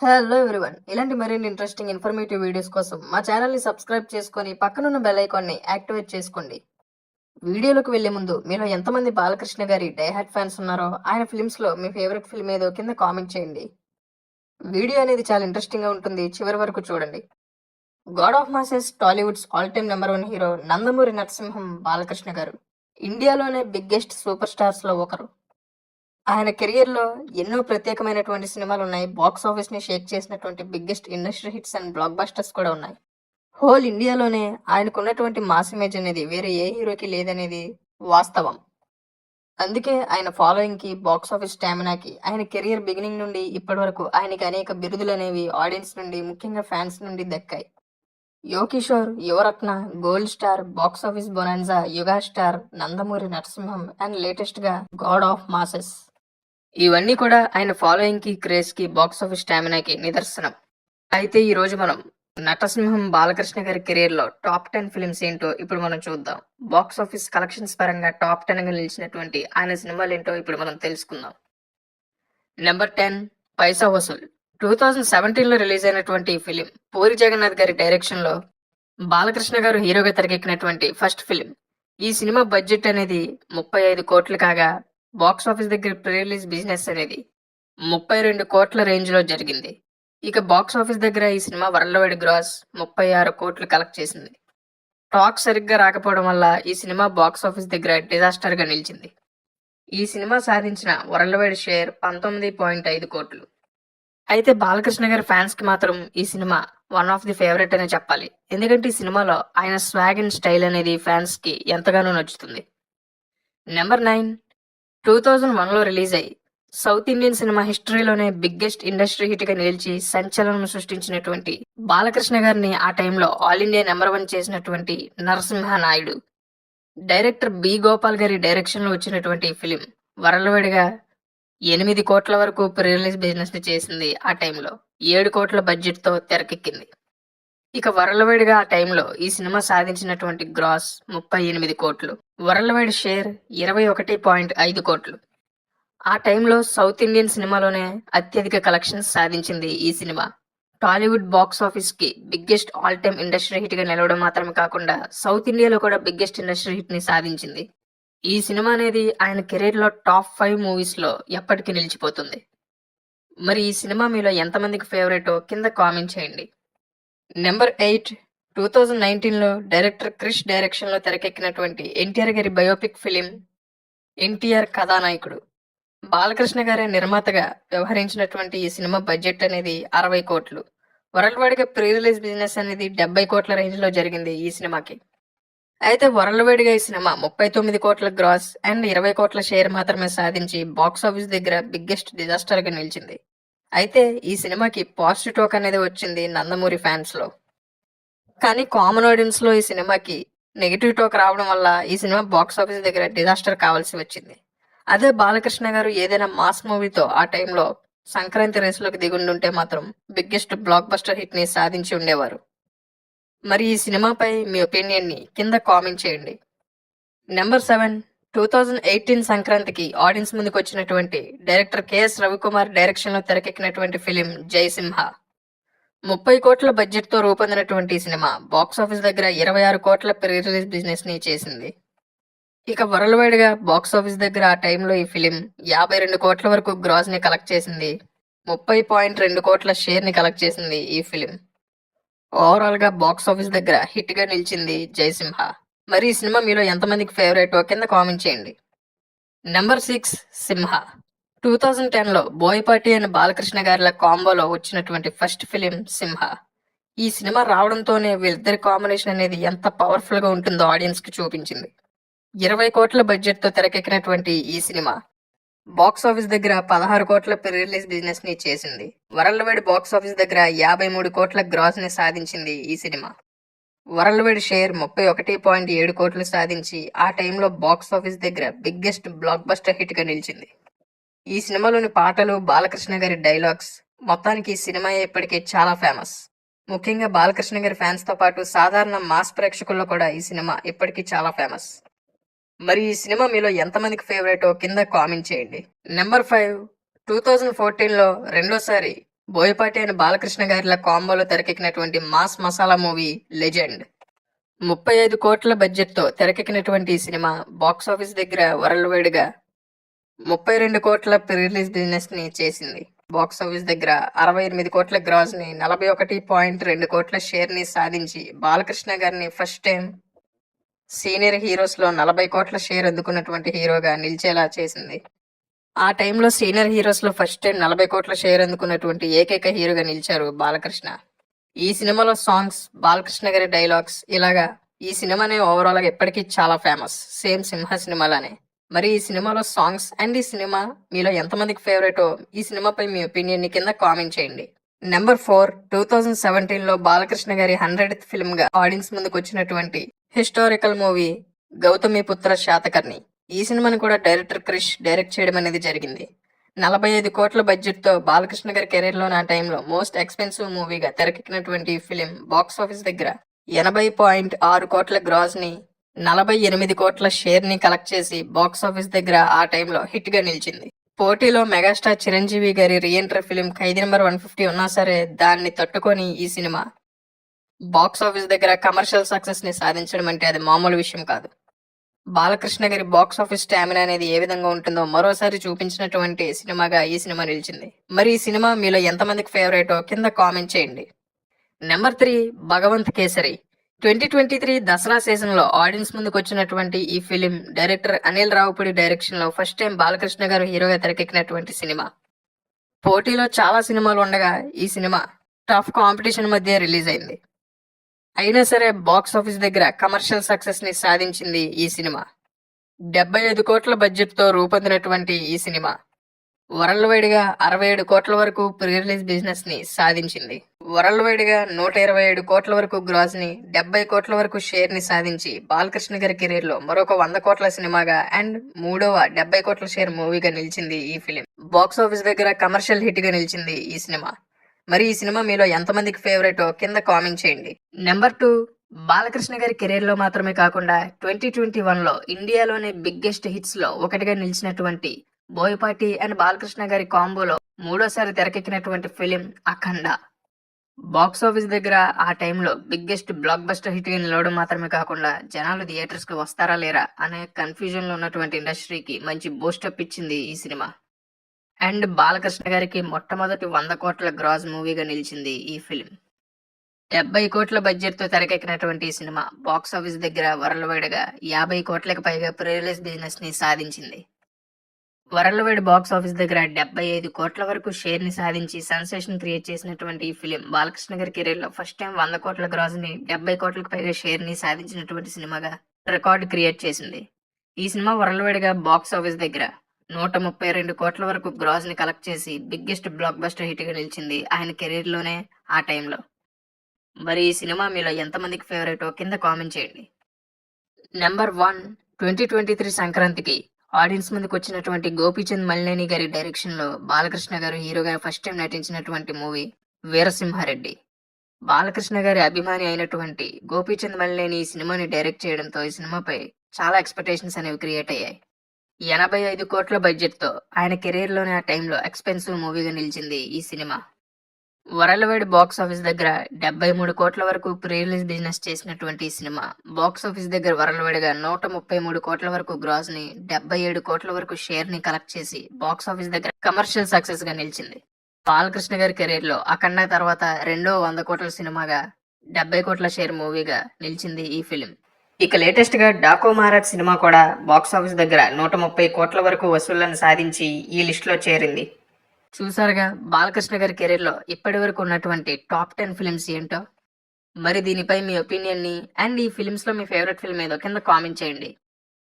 Hello everyone. ఇలాంటి మరిన్ని interesting informative videos కోసం మా ఛానల్ని సబ్స్క్రైబ్ చేసుకొని పక్కనున్న బెల్ ఐకాన్ని యాక్టివేట్ చేసుకోండి. వీడియోలోకి వెళ్లే ముందు మీలో ఎంతమంది బాలకృష్ణ గారి డైహార్డ్ ఫ్యాన్స్ ఉన్నారో ఆయన ఫిల్మ్స్లో మీ ఫేవరెట్ ఫిల్మ్ ఏదో కింద కామెంట్ చేయండి. వీడియో అనేది చాలా ఇంట్రెస్టింగ్గా ఉంటుంది, చివరి వరకు చూడండి. God of masses Tollywood's all time number 1 hero Nandamuri Narasimham Balakrishna గారు ఇండియాలోనే బిగ్గెస్ట్ సూపర్ స్టార్స్లో ఒకరు. ఆయన కెరియర్‌లో ఎన్నో ప్రత్యేకమైనటువంటి సినిమాలున్నాయి. బాక్స్ ఆఫీస్‌ని షేక్ చేసినటువంటి biggest industry hits and black busters కూడా ఉన్నాయి. హోల్ ఇండియాలోనే ఆయనకున్నటువంటి మాస్ ఇమేజ్ అనేది వేరే ఏ హీరోకి లేదనేది వాస్తవం. అందుకే ఆయన ఫాలోయింగ్‌కి, బాక్స్ ఆఫీస్ స్టామినాకి, ఆయన కెరియర్ బిగినింగ్ నుండి ఇప్పటి వరకు ఆయనకి అనేక బిరుదులనేవి ఆడియన్స్ నుండి, ముఖ్యంగా ఫ్యాన్స్ నుండి దక్కాయి. యో Kishore, Yuvaratna, gold star, box office bonanza, యుగా star, Nandamuri Narasimham and లేటెస్ట్‌గా గాడ్ ఆఫ్ మాసెస్. ఇవన్నీ కూడా ఆయన ఫాలోయింగ్‌కి, క్రేజ్‌కి, బాక్స్ ఆఫీస్ స్టామినాకి నిదర్శనం. అయితే ఈ రోజు మనం నటసింహం బాలకృష్ణ గారి కెరీర్‌లో టాప్ 10 ఫిల్మ్స్ ఏంటో ఇప్పుడు మనం చూద్దాం. బాక్స్ ఆఫీస్ కలెక్షన్స్ పరంగా టాప్ 10గా నిలిచినటువంటి ఆయన సినిమాలేంటో ఇప్పుడు మనం తెలుసుకుందాం. నెంబర్ 10 పైసా వసూల్. 2017లో రిలీజ్ అయినటువంటి ఈ ఫిలిం పూరి జగన్నాథ్ గారి డైరెక్షన్‌లో బాలకృష్ణ గారు హీరోగా తెరకెక్కినటువంటి ఫస్ట్ ఫిలిం. ఈ సినిమా బడ్జెట్ అనేది 35 కోట్లు కాగా బాక్స్ ఆఫీస్ దగ్గర ప్రీ రిలీజ్ బిజినెస్ అనేది 32 కోట్ల రేంజ్ లో జరిగింది. ఇక బాక్స్ ఆఫీస్ దగ్గర ఈ సినిమా వరల్డ్ వైడ్ గ్రాస్ 36 కోట్లు కలెక్ట్ చేసింది. టాక్ సరిగ్గా రాకపోవడం వల్ల ఈ సినిమా బాక్స్ ఆఫీస్ దగ్గర డిజాస్టర్ గా నిలిచింది. ఈ సినిమా సాధించిన వరల్డ్ వైడ్ షేర్ 19.5 కోట్లు. అయితే బాలకృష్ణ గారి ఫ్యాన్స్ కి మాత్రం ఈ cinema one of the favourite అనే చెప్పాలి. ఎందుకంటే ఈ సినిమాలో ఆయన స్వాగ్ అండ్ స్టైల్ అనేది ఫ్యాన్స్ కి ఎంతగానో నచ్చుతుంది. నెంబర్ 9 2001లో రిలీజ్ అయ్యి సౌత్ ఇండియన్ సినిమా హిస్టరీలోనే బిగ్గెస్ట్ ఇండస్ట్రీ హిట్ గా నిలిచి సంచలనం సృష్టించినటువంటి బాలకృష్ణ గారిని ఆ టైంలో ఆల్ ఇండియా నెంబర్ 1 చేసినటువంటి నరసింహ నాయుడు. డైరెక్టర్ బి గోపాల్ గారి డైరెక్షన్ లో వచ్చినటువంటి ఫిలిం వరల్డ్ వైడ్ గా 8 కోట్ల వరకు ప్రీ రిలీజ్ బిజినెస్ ని చేసింది. ఆ టైంలో 7 కోట్ల బడ్జెట్ తో తెరకెక్కింది. ఇక వరల్డ్ వైడ్ గా ఆ టైంలో ఈ సినిమా సాధించినటువంటి గ్రాస్ 38 కోట్లు, వరల్డ్ వైడ్ షేర్ 21.5 కోట్లు. ఆ టైంలో సౌత్ ఇండియన్ సినిమాలోనే అత్యధిక కలెక్షన్స్ సాధించింది ఈ సినిమా. టాలీవుడ్ బాక్స్ ఆఫీస్ కి biggest all time industry hit గా నిలవడం మాత్రమే కాకుండా సౌత్ ఇండియాలో కూడా బిగ్గెస్ట్ ఇండస్ట్రీ హిట్ ని సాధించింది. ఈ సినిమా అనేది ఆయన కెరీర్ లో టాప్ 5 మూవీస్ లో ఎప్పటికీ నిలిచిపోతుంది. మరి ఈ సినిమా మీలో ఎంతమందికి ఫేవరెటో కింద కామెంట్ చేయండి. నెంబర్ 8 2019లో డైరెక్టర్ క్రిష్ డైరెక్షన్ లో తెరకెక్కినటువంటి ఎన్టీఆర్ గారి బయోపిక్ ఫిలిం ఎన్టీఆర్ కథానాయకుడు. బాలకృష్ణ గారే నిర్మాతగా వ్యవహరించినటువంటి ఈ సినిమా బడ్జెట్ అనేది 60 కోట్లు. వరల్డ్ వైడ్ గా ప్రీ రిలీజ్ బిజినెస్ అనేది 70 కోట్ల రేంజ్ లో జరిగింది ఈ సినిమాకి. అయితే వరల్డ్ వైడ్ గా ఈ సినిమా 39 కోట్ల గ్రాస్ అండ్ 20 కోట్ల షేర్ మాత్రమే సాధించి బాక్స్ ఆఫీస్ దగ్గర బిగ్గెస్ట్ డిజాస్టర్ గా నిలిచింది. అయితే ఈ సినిమాకి పాజిటివ్ టాక్ అనేది వచ్చింది నందమూరి ఫ్యాన్స్ లో. కానీ కామన్ ఆడియన్స్ లో ఈ సినిమాకి నెగిటివ్ టాక్ రావడం వల్ల ఈ సినిమా బాక్స్ ఆఫీస్ దగ్గర డిజాస్టర్ కావాల్సి వచ్చింది. అదే బాలకృష్ణ గారు ఏదైనా మాస్ మూవీతో ఆ టైంలో సంక్రాంతి రేసులోకి దిగుండుంటే మాత్రం బిగ్గెస్ట్ బ్లాక్ బస్టర్ హిట్ ని సాధించి ఉండేవారు. మరి ఈ సినిమాపై మీ ఒపీనియన్ ని కింద కామెంట్ చేయండి. నెంబర్ 7 2018 సంక్రాంతికి ఆడియన్స్ ముందుకు వచ్చినటువంటి డైరెక్టర్ కెఎస్ రవికుమార్ డైరెక్షన్ లో తెరకెక్కినటువంటి ఫిలిం జయసింహ. 30 కోట్ల బడ్జెట్ తో రూపొందినటువంటి సినిమా బాక్స్ ఆఫీస్ దగ్గర 26 కోట్ల ప్రీ రిలీజ్ బిజినెస్ ని చేసింది. ఇక వరల్డ్ వైడ్ గా బాక్స్ ఆఫీస్ దగ్గర ఆ టైంలో ఈ ఫిలిం 52 కోట్ల వరకు గ్రాస్ ని కలెక్ట్ చేసింది. 30.2 కోట్ల షేర్ ని కలెక్ట్ చేసింది ఈ ఫిలిం. ఓవరాల్ గా బాక్స్ ఆఫీస్ దగ్గర హిట్ గా నిలిచింది జయసింహ. మరి ఈ సినిమా మీలో ఎంతమందికి ఫేవరెట్ కింద కామెంట్ చేయండి. నెంబర్ 6 సింహ. 2010లో బోయపాటి అండ్ బాలకృష్ణ గారిల కాంబోలో వచ్చినటువంటి ఫస్ట్ ఫిలిం సింహ. ఈ సినిమా రావడంతోనే వీళ్ళిద్దరి కాంబినేషన్ అనేది ఎంత పవర్ఫుల్ గా ఉంటుందో ఆడియన్స్ కి చూపించింది. 20 కోట్ల బడ్జెట్ తో తెరకెక్కినటువంటి ఈ సినిమా బాక్స్ ఆఫీస్ దగ్గర 16 కోట్ల ప్రీ రిలీజ్ బిజినెస్ ని చేసింది. వరల్డ్ వైడ్ బాక్స్ ఆఫీస్ దగ్గర 53 కోట్ల గ్రాస్ ని సాధించింది ఈ సినిమా. వరల్డ్ వైడ్ షేర్ 31.7 కోట్లు సాధించి ఆ టైంలో బాక్స్ ఆఫీస్ దగ్గర బిగ్గెస్ట్ బ్లాక్ బస్టర్ హిట్ గా నిలిచింది. ఈ సినిమాలోని పాటలు, బాలకృష్ణ గారి డైలాగ్స్, మొత్తానికి ఈ సినిమా ఇప్పటికే చాలా ఫేమస్. ముఖ్యంగా బాలకృష్ణ గారి ఫ్యాన్స్ తో పాటు సాధారణ మాస్ ప్రేక్షకుల్లో కూడా ఈ సినిమా ఇప్పటికీ చాలా ఫేమస్. మరి ఈ సినిమా మీలో ఎంతమందికి ఫేవరెటో కింద కామెంట్ చేయండి. నెంబర్ 5 2014లో రెండోసారి బోయపాటి అండ్ బాలకృష్ణ గారిల కాంబోలో తెరకెక్కినటువంటి మాస్ మసాలా మూవీ లెజెండ్. 35 కోట్ల బడ్జెట్తో తెరకెక్కినటువంటి ఈ సినిమా బాక్సాఫీస్ దగ్గర వరల్డ్ వైడ్ గా 32 కోట్ల ప్రీ రిలీజ్ బిజినెస్ ని చేసింది. బాక్సాఫీస్ దగ్గర 68 కోట్ల గ్రాస్ ని 41.2 కోట్ల షేర్ ని సాధించి బాలకృష్ణ గారిని ఫస్ట్ టైం సీనియర్ హీరోస్ లో 40 కోట్ల షేర్ అందుకున్నటువంటి హీరోగా నిలిచేలా చేసింది. ఆ టైంలో సీనియర్ హీరోస్ లో ఫస్ట్ టైం 40 కోట్ల షేర్ అందుకున్నటువంటి ఏకైక హీరోగా నిలిచారు బాలకృష్ణ. ఈ సినిమాలో సాంగ్స్, బాలకృష్ణ గారి డైలాగ్స్, ఇలాగా ఈ సినిమానే ఓవరాల్ గా ఎప్పటికీ చాలా ఫేమస్, సేమ్ సింహ సినిమాలానే. మరి ఈ సినిమాలో సాంగ్స్ అండ్ ఈ సినిమా మీలో ఎంతమందికి ఫేవరెటో ఈ సినిమాపై మీ ఒపీనియన్ ని కింద కామెంట్ చేయండి. నెంబర్ 4, 2017 లో బాలకృష్ణ గారి 100th ఫిల్మ్ గా ఆడియన్స్ ముందుకు వచ్చినటువంటి హిస్టారికల్ మూవీ గౌతమిపుత్ర శాతకర్ణి. ఈ సినిమాని కూడా డైరెక్టర్ క్రిష్ డైరెక్ట్ చేయడం అనేది జరిగింది. 45 కోట్ల బడ్జెట్ తో బాలకృష్ణ గారి కెరీర్ లో ఆ టైంలో మోస్ట్ ఎక్స్పెన్సివ్ మూవీగా తెరకెక్కినటువంటి ఈ ఫిలిం బాక్స్ ఆఫీస్ దగ్గర 80.6 కోట్ల గ్రాస్ ని 48 కోట్ల షేర్ ని కలెక్ట్ చేసి బాక్స్ ఆఫీస్ దగ్గర ఆ టైంలో హిట్ గా నిలిచింది. పోటీలో మెగాస్టార్ చిరంజీవి గారి రీఎంట్రీ ఫిలిం ఖైదీ నెంబర్ 150 ఉన్నా సరే దాన్ని తట్టుకొని ఈ సినిమా బాక్స్ ఆఫీస్ దగ్గర కమర్షియల్ సక్సెస్ ని సాధించడం అంటే అది మామూలు విషయం కాదు. బాలకృష్ణ గారి బాక్స్ ఆఫీస్ స్టామినా అనేది ఏ విధంగా ఉంటుందో మరోసారి చూపించినటువంటి సినిమాగా ఈ సినిమా నిలిచింది. మరి ఈ సినిమా మీలో ఎంతమందికి ఫేవరెటో కింద కామెంట్ చేయండి. నెంబర్ 3, భగవంత్ కేసరి. 2023 దసరా సీజన్ లో ఆడియన్స్ ముందుకు వచ్చినటువంటి ఈ film director Anil Ravipudi direction లో ఫస్ట్ టైం బాలకృష్ణ గారు హీరోగా తెరకెక్కినటువంటి సినిమా. పోటీలో చాలా సినిమాలు ఉండగా ఈ సినిమా టఫ్ కాంపిటీషన్ మధ్య రిలీజ్ అయింది. అయినా సరే బాక్స్ ఆఫీస్ దగ్గర కమర్షియల్ సక్సెస్ ని సాధించింది ఈ సినిమా. 75 కోట్ల బడ్జెట్ తో రూపొందినటువంటి ఈ సినిమా వరల్డ్ వైడ్ గా 67 కోట్ల వరకు ప్రీ రిలీజ్ బిజినెస్ ని సాధించింది. వరల్డ్ వైడ్ గా 127 కోట్ల వరకు గ్రాస్ ని 70 కోట్ల వరకు షేర్ ని సాధించి బాలకృష్ణ గారి కెరీర్ లో మరొక 100 కోట్ల సినిమాగా అండ్ మూడవ 70 కోట్ల షేర్ మూవీగా నిలిచింది ఈ ఫిలిం. బాక్స్ ఆఫీస్ దగ్గర కమర్షియల్ హిట్ గా నిలిచింది ఈ సినిమా. మరి ఈ సినిమా మీలో ఎంతమందికి ఫేవరెటో కింద కామెంట్ చేయండి. నెంబర్ 2, బాలకృష్ణ గారి కెరీర్ లో మాత్రమే కాకుండా 2021 లో ఇండియాలోనే బిగ్గెస్ట్ హిట్స్ లో ఒకటిగా నిలిచినటువంటి బోయపాటి అండ్ బాలకృష్ణ గారి కాంబోలో మూడోసారి తెరకెక్కినటువంటి ఫిలిం అఖండ. బాక్స్ ఆఫీస్ దగ్గర ఆ టైంలో బిగ్గెస్ట్ బ్లాక్ బస్టర్ హిట్ గా నిలవడం మాత్రమే కాకుండా జనాలు థియేటర్స్ కి వస్తారా లేరా అనే కన్ఫ్యూజన్ లో ఉన్నటువంటి ఇండస్ట్రీకి మంచి బూస్టప్ ఇచ్చింది ఈ సినిమా. అండ్ బాలకృష్ణ గారికి మొట్టమొదటి 100 కోట్ల గ్రాస్ మూవీగా నిలిచింది ఈ ఫిలిం. 70 కోట్ల బడ్జెట్ తో తెరకెక్కినటువంటి ఈ సినిమా బాక్స్ ఆఫీస్ దగ్గర వరల్డ్ వైడ్ గా 50 కోట్లకు పైగా ప్రీ రిలీజ్ బిజినెస్ ని సాధించింది. వరల్డ్ వైడ్ బాక్స్ ఆఫీస్ దగ్గర 75 కోట్ల వరకు షేర్ ని సాధించి సెన్సేషన్ క్రియేట్ చేసినటువంటి ఈ ఫిలిం బాలకృష్ణ గారి కెరీర్ లో ఫస్ట్ టైం 100 కోట్ల గ్రాస్ ని 70 కోట్లకు పైగా షేర్ ని సాధించినటువంటి సినిమాగా రికార్డు క్రియేట్ చేసింది. ఈ సినిమా వరల్డ్ వైడ్ గా బాక్స్ ఆఫీస్ దగ్గర 132 కోట్ల వరకు గ్రాస్ ని కలెక్ట్ చేసి బిగ్గెస్ట్ బ్లాక్ బస్టర్ హిట్ గా నిలిచింది ఆయన కెరీర్ లోనే ఆ టైంలో. మరి ఈ సినిమా మీలో ఎంతమందికి ఫేవరెటో కింద కామెంట్ చేయండి. నెంబర్ 1, 2023 సంక్రాంతికి ఆడియన్స్ ముందుకు వచ్చినటువంటి గోపీచంద్ మలినేని గారి డైరెక్షన్ లో బాలకృష్ణ గారు హీరోగా ఫస్ట్ టైం నటించినటువంటి మూవీ వీరసింహారెడ్డి. బాలకృష్ణ గారి అభిమాని అయినటువంటి గోపీచంద్ మలినేని ఈ సినిమాని డైరెక్ట్ చేయడంతో ఈ సినిమాపై చాలా ఎక్స్పెక్టేషన్స్ అనేవి క్రియేట్ అయ్యాయి. 85 కోట్ల బడ్జెట్ తో ఆయన కెరీర్ లోనే ఆ టైంలో ఎక్స్పెన్సివ్ మూవీగా నిలిచింది ఈ cinema. World wide box office దగ్గర 73 కోట్ల వరకు ప్రీ రిలీజ్ బిజినెస్ చేసినటువంటి ఈ సినిమా బాక్స్ ఆఫీస్ దగ్గర వరల్డ్ వైడ్ గా 133 కోట్ల వరకు గ్రాస్ ని 77 కోట్ల వరకు షేర్ ని కలెక్ట్ చేసి బాక్స్ ఆఫీస్ దగ్గర కమర్షియల్ సక్సెస్ గా నిలిచింది. బాలకృష్ణ గారి కెరీర్ లో అఖండ తర్వాత రెండో 100 కోట్ల సినిమాగా 70 కోట్ల షేర్ మూవీగా నిలిచింది ఈ ఫిలిం. ఇక లేటెస్ట్ గా డాకో మహారాజ్ సినిమా కూడా బాక్స్ ఆఫీస్ దగ్గర 130 కోట్ల వరకు వసూళ్లను సాధించి ఈ లిస్ట్ లో చేరింది. చూసారుగా బాలకృష్ణ గారి కెరీర్ లో ఇప్పటి వరకు ఉన్నటువంటి టాప్ 10 ఫిలిమ్స్ ఏంటో. మరి దీనిపై మీ ఒపీనియన్ ని అండ్ ఈ ఫిలిమ్స్ లో మీ ఫేవరెట్ ఫిల్మ్ ఏదో కింద కామెంట్ చేయండి.